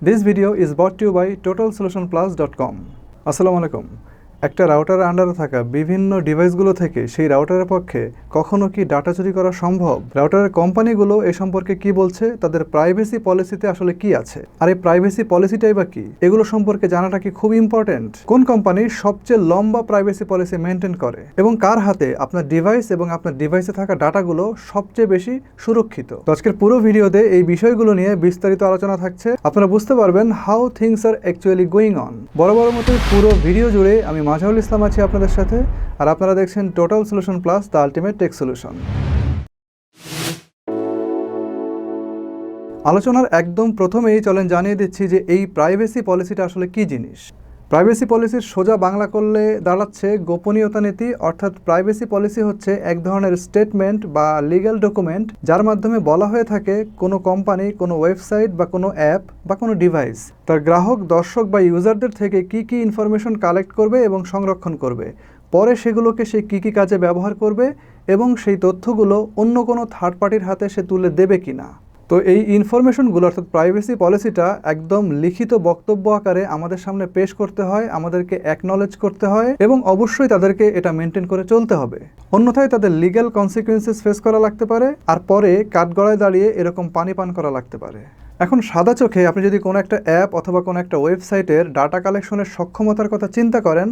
This video is brought to you by TotalSolutionPlus.com. আসসালামু আলাইকুম। একটা রাউটারের আন্ডারে থাকা বিভিন্ন ডিভাইসগুলো থেকে সেই রাউটারের পক্ষে কখনো কি ডাটা চুরি করা সম্ভব? রাউটারের কোম্পানিগুলো এ সম্পর্কে কি বলছে, তাদের প্রাইভেসি পলিসিতে আসলে কি আছে, আর এই প্রাইভেসি পলিসিটাই বা কি, এগুলো সম্পর্কে জানাটা কি খুব ইম্পর্টেন্ট? কোন কোম্পানি সবচেয়ে লম্বা প্রাইভেসি পলিসি মেনটেন করে এবং কার হাতে আপনার ডিভাইস এবং আপনার ডিভাইসে থাকা ডাটাগুলো সবচেয়ে বেশি সুরক্ষিত? তো আজকের পুরো ভিডিওতে এই বিষয়গুলো নিয়ে বিস্তারিত আলোচনা থাকছে। আপনারা বুঝতে পারবেন how things are actually going on. বরাবর মতোই পুরো ভিডিও জুড়ে আমি মাজহারুল ইসলাম আছি আপনাদের সাথে, আর আপনারা দেখছেন total solution plus, the ultimate tech solution. আলোচনার একদম প্রথমেই চলেন জানিয়ে দিচ্ছি যে এই প্রাইভেসি পলিসিটা আসলে কি জিনিস। প্রাইভেসি পলিসির সোজা বাংলা করলে দাঁড়াচ্ছে গোপনীয়তা নীতি, অর্থাৎ প্রাইভেসি পলিসি হচ্ছে এক ধরনের স্টেটমেন্ট বা লিগ্যাল ডকুমেন্ট যার মাধ্যমে বলা হয়ে থাকে কোনো কোম্পানি, কোনো ওয়েবসাইট বা কোনো অ্যাপ বা কোনো ডিভাইস তার গ্রাহক, দর্শক বা ইউজারদের থেকে কি কি ইনফরমেশন কালেক্ট করবে এবং সংরক্ষণ করবে, পরে সেগুলোকে সে কী কী কাজে ব্যবহার করবে এবং সেই তথ্যগুলো অন্য কোনো থার্ড পার্টির হাতে সে তুলে দেবে কিনা। তো এই ইনফরমেশনগুলো অর্থাৎ প্রাইভেসি পলিসিটা একদম লিখিত বক্তব্য আকারে আমাদের সামনে পেশ করতে হয়, আমাদেরকে অ্যাকনলেজ করতে হয় এবং অবশ্যই তাদেরকে এটা মেনটেন করে চলতে হবে, অন্যথায় তাদের লিগ্যাল কনসিকুয়েন্সেস ফেস করা লাগতে পারে, আর পরে কাঠগড়ায় দাঁড়িয়ে এরকম পানি পান করা লাগতে পারে। এখন সাদা চোখে আপনি যদি কোনো একটা অ্যাপ অথবা কোনো একটা ওয়েবসাইটের ডাটা কালেকশনের সক্ষমতার কথা চিন্তা করেন,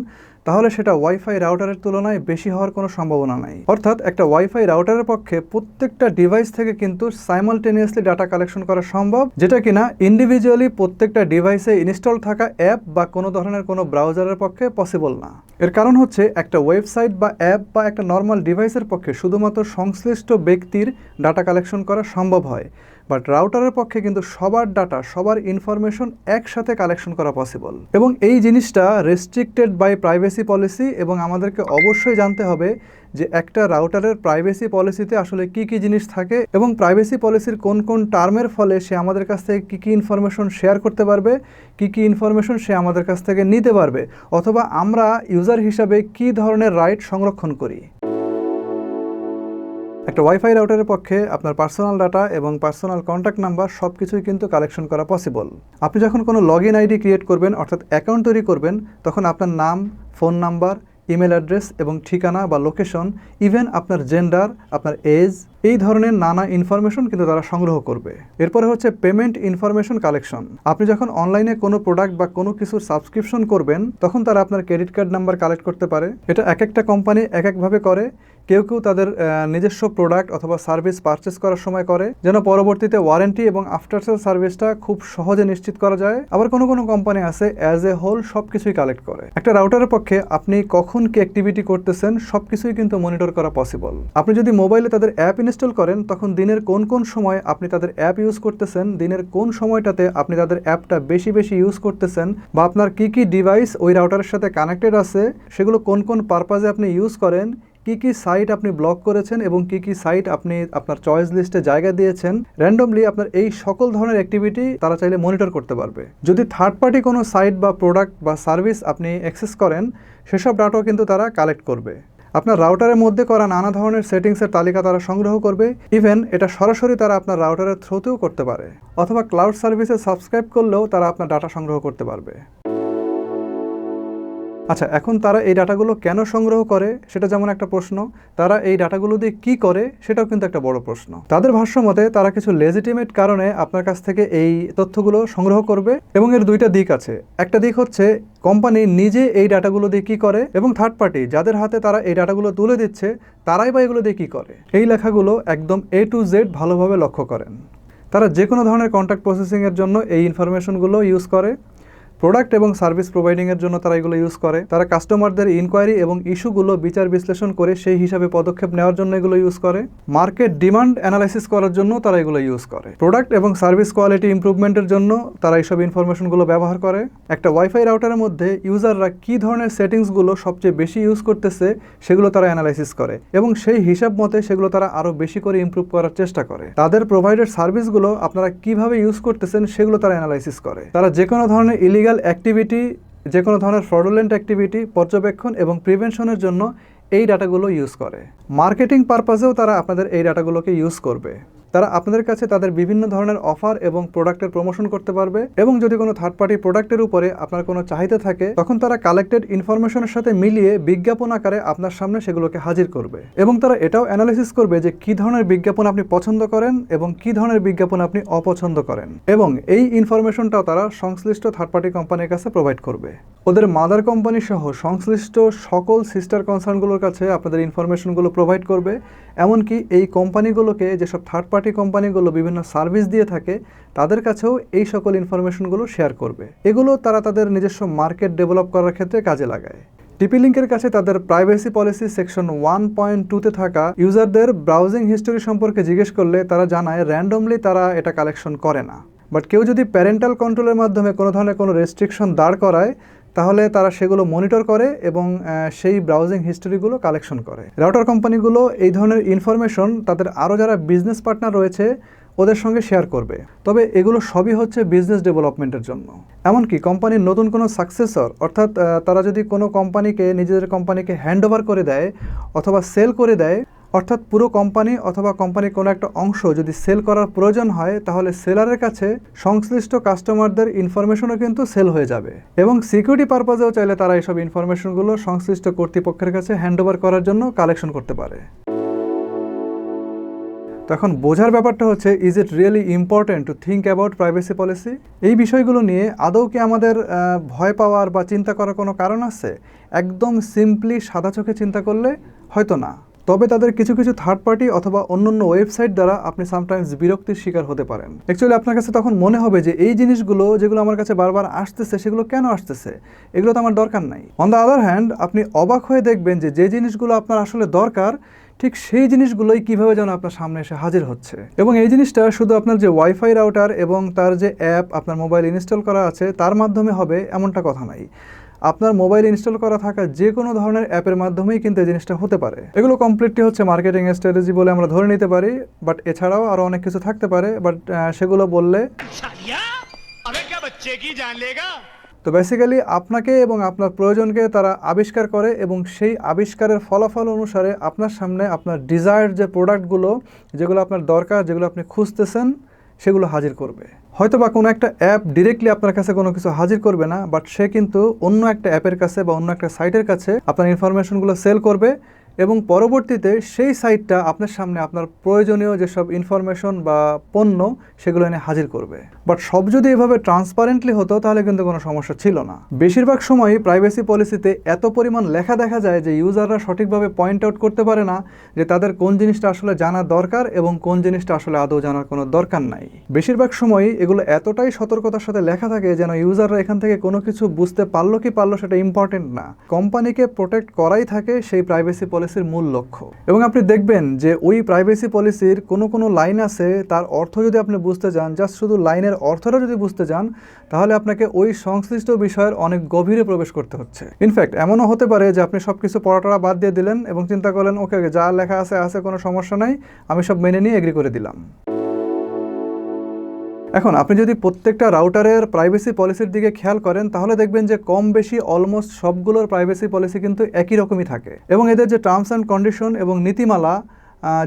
তাহলে সেটা ওয়াইফাই রাউটারের তুলনায় বেশি হওয়ার কোনো সম্ভাবনা নাই। অর্থাৎ একটা ওয়াইফাই রাউটারের পক্ষে প্রত্যেকটা ডিভাইস থেকে কিন্তু সাইমালটেনিয়াসলি ডাটা কালেকশন করা সম্ভব, যেটা কিনা ইন্ডিভিজুয়ালি প্রত্যেকটা ডিভাইসে ইনস্টল থাকা অ্যাপ বা কোনো ধরনের কোনো ব্রাউজারের পক্ষে পসিবল না। এর কারণ হচ্ছে একটা ওয়েবসাইট বা অ্যাপ বা একটা নর্মাল ডিভাইসের পক্ষে শুধুমাত্র সংশ্লিষ্ট ব্যক্তির ডাটা কালেকশন করা সম্ভব হয়, বাট রাউটারের পক্ষে কিন্তু সবার ডাটা, সবার ইনফরমেশন একসাথে কালেকশন করা পসিবল। এবং এই জিনিসটা রেস্ট্রিক্টেড বাই প্রাইভেসি পলিসি, এবং আমাদেরকে অবশ্যই জানতে হবে যে একটা রাউটারের প্রাইভেসি পলিসিতে আসলে কি কি জিনিস থাকে এবং প্রাইভেসি পলিসির কোন কোন টার্মের ফলে সে আমাদের কাছ থেকে কী কী ইনফরমেশন শেয়ার করতে পারবে, কী কী ইনফরমেশন সে আমাদের কাছ থেকে নিতে পারবে, অথবা আমরা ইউজার হিসাবে কী ধরনের রাইট সংরক্ষণ করি। একটা ওয়াইফাই রাউটারের পক্ষে আপনার পার্সোনাল ডাটা এবং পার্সোনাল কন্ট্যাক্ট নাম্বার সব কিছুই কিন্তু কালেকশন করা পসিবল। আপনি যখন কোনো লগ ইন আইডি ক্রিয়েট করবেন, অর্থাৎ অ্যাকাউন্ট তৈরি করবেন, তখন আপনার নাম, ফোন নাম্বার, ইমেল অ্যাড্রেস এবং ঠিকানা বা লোকেশন, ইভেন আপনার জেন্ডার, আপনার এজ, এই ধরনের নানা ইনফরমেশন কিন্তু তারা সংগ্রহ করবে। এরপরে হচ্ছে পেমেন্ট ইনফরমেশন কালেকশন। আপনি যখন অনলাইনে কোনো প্রোডাক্ট বা কোনো কিছুর সাবস্ক্রিপশন করবেন, তখন তারা আপনার ক্রেডিট কার্ড নাম্বার কালেক্ট করতে পারে। এটা এক একটা কোম্পানি এক একভাবে করে। কেউ কেউ তাদের নিজস্ব প্রোডাক্ট অথবা সার্ভিস পারচেস করার সময় করে যেন পরবর্তীতে ওয়ারেন্টি এবং আফটার সেল সার্ভিসটা খুব সহজে নিশ্চিত করা যায়। আবার কোনো কোনো কোম্পানি আছে অ্যাজ এ হোল সব কিছুই কালেক্ট করে। একটা রাউটারের পক্ষে আপনি কখন কি অ্যাক্টিভিটি করতেছেন সব কিছুই কিন্তু মনিটর করা পসিবল। আপনি যদি মোবাইলে তাদের অ্যাপ ইনস্টল করেন, তখন দিনের কোন কোন সময় আপনি তাদের অ্যাপ ইউজ করতেছেন, দিনের কোন সময়টাতে আপনি তাদের অ্যাপটা বেশি বেশি ইউজ করতেছেন, বা আপনার কি কি ডিভাইস ওই রাউটারের সাথে কানেক্টেড আছে, সেগুলো কোন কোন পারপাজে আপনি ইউজ করেন, কি কি সাইট আপনি ব্লক করেছেন এবং কি কি সাইট আপনি আপনার চয়েস লিস্টে জায়গা দিয়েছেন, র্যান্ডমলি আপনার এই সকল ধরনের অ্যাক্টিভিটি তারা চাইলে মনিটর করতে পারবে। যদি থার্ড পার্টি কোনো সাইট বা প্রোডাক্ট বা সার্ভিস আপনি অ্যাক্সেস করেন, সেসব ডাটাও কিন্তু তারা কালেক্ট করবে। আপনার রাউটারের মধ্যে করা নানা ধরনের সেটিংসের তালিকা তারা সংগ্রহ করবে। ইভেন এটা সরাসরি তারা আপনার রাউটারের থ্রুতেও করতে পারে, অথবা ক্লাউড সার্ভিসে সাবস্ক্রাইব করলেও তারা আপনার ডাটা সংগ্রহ করতে পারবে। আচ্ছা, এখন তারা এই ডাটাগুলো কেন সংগ্রহ করে সেটা যেমন একটা প্রশ্ন, তারা এই ডাটাগুলো দিয়ে কী করে সেটাও কিন্তু একটা বড় প্রশ্ন। তাদের ভাষ্য মতে তারা কিছু লেজিটিমেট কারণে আপনার কাছ থেকে এই তথ্যগুলো সংগ্রহ করবে, এবং এর দুইটা দিক আছে। একটা দিক হচ্ছে কোম্পানি নিজে এই ডাটাগুলো দিয়ে কী করে, এবং থার্ড পার্টি যাদের হাতে তারা এই ডাটাগুলো তুলে দিচ্ছে তারাই বা এগুলো দিয়ে কী করে। এই লেখাগুলো একদম A to Z ভালোভাবে লক্ষ্য করেন। তারা যে কোনো ধরনের কন্ট্যাক্ট প্রসেসিংয়ের জন্য এই ইনফরমেশনগুলো ইউজ করে, প্রোডাক্ট এবং সার্ভিস প্রোভাইডিংয়ের জন্য তারা এগুলো ইউজ করে, তারা কাস্টমারদের ইনকোয়ারি এবং ইস্যুগুলো বিচার বিশ্লেষণ করে সেই হিসাবে পদক্ষেপ নেওয়ার জন্য এগুলো ইউজ করে, মার্কেট ডিমান্ড অ্যানালাইসিস করার জন্য তারা এগুলো ইউজ করে, প্রোডাক্ট এবং সার্ভিস কোয়ালিটি ইমপ্রুভমেন্টের জন্য তারা এইসব ইনফরমেশনগুলো ব্যবহার করে। একটা ওয়াইফাই রাউটারের মধ্যে ইউজাররা কী ধরনের সেটিংসগুলো সবচেয়ে বেশি ইউজ করতেছে সেগুলো তারা অ্যানালাইসিস করে, এবং সেই হিসাব মতে সেগুলো তারা আরও বেশি করে ইমপ্রুভ করার চেষ্টা করে। তাদের প্রোভাইডেড সার্ভিসগুলো আপনারা কিভাবে ইউজ করতেছেন সেগুলো তারা অ্যানালাইসিস করে। তারা যে কোনো ধরনের ইলিগাল অ্যাক্টিভিটি, যে কোনো ধরনের ফ্রডুলেন্ট অ্যাক্টিভিটি পর্যবেক্ষণ এবং প্রিভেনশনের জন্য এই ডাটাগুলো ইউজ করে। মার্কেটিং পারপাসেও তারা আপনাদের এই ডাটাগুলোকে ইউজ করবে। তারা আপনাদের কাছে তাদের বিভিন্ন ধরনের অফার এবং প্রোডাক্টের প্রমোশন করতে পারবে, এবং যদি কোনো থার্ড পার্টি প্রোডাক্টের উপরে আপনার কোনো চাহিদা থাকে তখন তারা কালেক্টেড ইনফরমেশনের সাথে মিলিয়ে বিজ্ঞাপন আকারে আপনার সামনে সেগুলোকে হাজির করবে, এবং তারা এটাও অ্যানালাইসিস করবে যে কী ধরনের বিজ্ঞাপন আপনি পছন্দ করেন এবং কী ধরনের বিজ্ঞাপন আপনি অপছন্দ করেন, এবং এই ইনফরমেশনটাও তারা সংশ্লিষ্ট থার্ড পার্টি কোম্পানির কাছে প্রোভাইড করবে। ওদের মাদার কোম্পানি সহ সংশ্লিষ্ট সকল সিস্টার কনসার্নগুলোর কাছে আপনাদের ইনফরমেশনগুলো প্রোভাইড করবে, এমনকি এই কোম্পানিগুলোকে যেসব থার্ড পার্টি কোম্পানিগুলো বিভিন্ন সার্ভিস দিয়ে থাকে তাদের কাছেও এই সকল ইনফরমেশনগুলো শেয়ার করবে। এগুলো তারা তাদের নিজস্ব মার্কেট ডেভেলপ করার ক্ষেত্রে কাজে লাগায়। টিপি লিঙ্কের কাছে তাদের প্রাইভেসি পলিসি সেকশন 1.2-তে থাকা ইউজারদের ব্রাউজিং হিস্টোরি সম্পর্কে জিজ্ঞেস করলে তারা জানায় র্যান্ডমলি তারা এটা কালেকশন করে না, বাট কেউ যদি প্যারেন্টাল কন্ট্রোলের মাধ্যমে কোনো ধরনের কোনো রেস্ট্রিকশন দাঁড় করায় তাহলে তারা সেগুলো মনিটর করে এবং সেই ব্রাউজিং হিস্টোরিগুলো কালেকশন করে। রাউটার কোম্পানিগুলো এই ধরনের ইনফরমেশন তাদের আরও যারা বিজনেস পার্টনার রয়েছে ওদের সঙ্গে শেয়ার করবে, তবে এগুলো সবই হচ্ছে বিজনেস ডেভেলপমেন্টের জন্য। এমনকি কোম্পানির নতুন কোনো সাকসেসর, অর্থাৎ তারা যদি কোনো কোম্পানিকে নিজেদের কোম্পানিকে হ্যান্ড ওভার করে দেয় অথবা সেল করে দেয়, অর্থাৎ পুরো কোম্পানি অথবা কোম্পানির কোনো একটা অংশ যদি সেল করার প্রয়োজন হয় তাহলে সেলারের কাছে সংশ্লিষ্ট কাস্টমারদের ইনফরমেশনও কিন্তু সেল হয়ে যাবে, এবং সিকিউরিটি পারপাজেও চাইলে তারা এইসব ইনফরমেশনগুলো সংশ্লিষ্ট কর্তৃপক্ষের কাছে হ্যান্ড ওভার করার জন্য কালেকশন করতে পারে। তো এখন বোঝার ব্যাপারটা হচ্ছে, is it really important to think about privacy policy? এই বিষয়গুলো নিয়ে আদৌ কি আমাদের ভয় পাওয়ার বা চিন্তা করার কোনো কারণ আছে? একদম সিম্পলি সাদা চোখে চিন্তা করলে হয়তো না, তবে তাদের কিছু কিছু থার্ড পার্টি অথবা অন্যান্য ওয়েবসাইট দ্বারা আপনি সামটাইমস বিরক্তির শিকার হতে পারেন। অ্যাকচুয়ালি আপনার কাছে তখন মনে হবে যে এই জিনিসগুলো যেগুলো আমার কাছে বারবার আসতেছে সেগুলো কেন আসতেছে, এগুলো তো আমার দরকার নাই। অন দ্য আদার হ্যান্ড আপনি অবাক হয়ে দেখবেন যে যে জিনিসগুলো আপনার আসলে দরকার ঠিক সেই জিনিসগুলোই কীভাবে যেন আপনার সামনে এসে হাজির হচ্ছে, এবং এই জিনিসটা শুধু আপনার যে ওয়াইফাই রাউটার এবং তার যে অ্যাপ আপনার মোবাইল ইনস্টল করা আছে তার মাধ্যমে হবে এমনটা কথা নাই। আপনার মোবাইল ইনস্টল করা থাকা যে কোনো ধরনের অ্যাপের মাধ্যমেই কিন্তু এই জিনিসটা হতে পারে। এগুলো কমপ্লিটলি হচ্ছে মার্কেটিং স্ট্র্যাটেজি বলে আমরা ধরে নিতে পারি, বাট এছাড়াও আরও অনেক কিছু থাকতে পারে, বাট সেগুলো বললে তো বেসিক্যালি আপনাকে এবং আপনার প্রয়োজনকে তারা আবিষ্কার করে এবং সেই আবিষ্কারের ফলাফল অনুসারে আপনার সামনে আপনার ডিজায়ার্ড যে প্রোডাক্টগুলো যেগুলো আপনার দরকার, যেগুলো আপনি খুঁজতেছেন সেগুলো হাজির করবে। হয়তো বা কোনো একটা অ্যাপ ডিরেক্টলি আপনার কাছে কোনো কিছু হাজির করবে না, বাট সে কিন্তু অন্য একটা অ্যাপের কাছে বা অন্য একটা সাইটের কাছে আপনার ইনফরমেশনগুলো সেল করবে, এবং পরবর্তীতে সেই সাইটটা আপনার সামনে আপনার প্রয়োজনীয় যেসব ইনফরমেশন বা পণ্য সেগুলো এনে হাজির করবে। বাট সব যদি এভাবে ট্রান্সপারেন্টলি হতো তাহলে কিন্তু কোনো সমস্যা ছিল না। বেশিরভাগ সময়ই প্রাইভেসি পলিসিতে এত পরিমাণ লেখা দেখা যায় যে ইউজাররা সঠিকভাবে পয়েন্ট আউট করতে পারে না যে তাদের কোন জিনিসটা আসলে জানা দরকার এবং কোন জিনিসটা আসলে আদৌ জানার কোনো দরকার নাই। বেশিরভাগ সময়ই এগুলো এতটাই সতর্কতার সাথে লেখা থাকে যেন ইউজাররা এখান থেকে কোনো কিছু বুঝতে পারলো কি পারলো সেটা ইম্পর্টেন্ট না, কোম্পানিকে প্রোটেক্ট করাই থাকে সেই প্রাইভেসি পলিসির মূল লক্ষ্য। এবং আপনি দেখবেন যে ওই প্রাইভেসি পলিসির কোনো লাইন আছে তার অর্থ যদি আপনি বুঝতে চান, জাস্ট শুধু লাইনের অর্থটা যদি বুঝতে চান তাহলে আপনাকে ওই সংশ্লিষ্ট বিষয়ের অনেক গভীরে প্রবেশ করতে হচ্ছে। ইনফ্যাক্ট এমনও হতে পারে যে আপনি সব কিছু পড়াটা বাদ দিয়ে দিলেন এবং চিন্তা করলেন ওকে যা লেখা আছে কোনো সমস্যা নাই, আমি সব মেনে নিয়ে এগ্রি করে দিলাম। এখন আপনি যদি প্রত্যেকটা রাউটারের প্রাইভেসি পলিসির দিকে খেয়াল করেন তাহলে দেখবেন যে কম বেশি অলমোস্ট সবগুলোর প্রাইভেসি পলিসি কিন্তু একই রকমই থাকে, এবং এদের যে টার্মস অ্যান্ড কন্ডিশন এবং নীতিমালা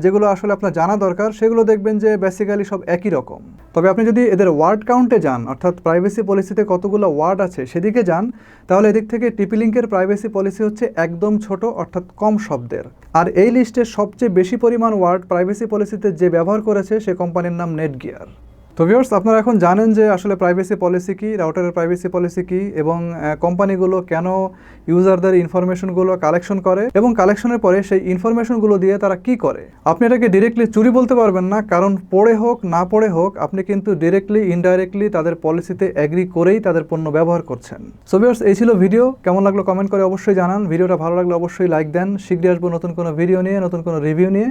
যেগুলো আসলে আপনার জানা দরকার সেগুলো দেখবেন যে বেসিক্যালি সব একই রকম। তবে আপনি যদি এদের ওয়ার্ড কাউন্টে যান, অর্থাৎ প্রাইভেসি পলিসিতে কতগুলো ওয়ার্ড আছে সেদিকে যান, তাহলে এদিক থেকে টিপি লিঙ্কের প্রাইভেসি পলিসি হচ্ছে একদম ছোট অর্থাৎ কম শব্দের। আর এই লিস্টে সবচেয়ে বেশি পরিমাণ ওয়ার্ড প্রাইভেসি পলিসিতে যে ব্যবহার করেছে সে কোম্পানির নাম নেটগিয়ার। তো ভিউয়ার্স, আপনারা এখন জানেন যে আসলে প্রাইভেসি পলিসি কী, রাউটারের প্রাইভেসি পলিসি কী, এবং কোম্পানিগুলো কেন ইউজারদের ইনফরমেশনগুলো কালেকশন করে এবং কালেকশনের পরে সেই ইনফরমেশনগুলো দিয়ে তারা কি করে। আপনি এটাকে ডিরেক্টলি চুরি বলতে পারবেন না, কারণ পড়ে হোক না পড়ে হোক আপনি কিন্তু ডিরেক্টলি ইনডাইরেক্টলি তাদের পলিসিতে এগ্রি করেই তাদের পণ্য ব্যবহার করছেন। সো ভিউয়ার্স, এই ছিল ভিডিও। কেমন লাগলো কমেন্ট করে অবশ্যই জানান। ভিডিওটা ভালো লাগলে অবশ্যই লাইক দেন। শীঘ্রই আসবো নতুন কোনো ভিডিও নিয়ে, নতুন কোনো রিভিউ নিয়ে।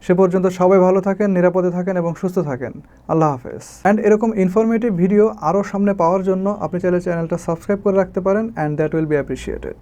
সে পর্যন্ত সবাই ভালো থাকেন, নিরাপদে থাকেন এবং সুস্থ থাকেন। আল্লাহ হাফেজ। অ্যান্ড এরকম ইনফরমেটিভ ভিডিও আরও সামনে পাওয়ার জন্য আপনি চাইলে চ্যানেলটা সাবস্ক্রাইব করে রাখতে পারেন, and that will be appreciated.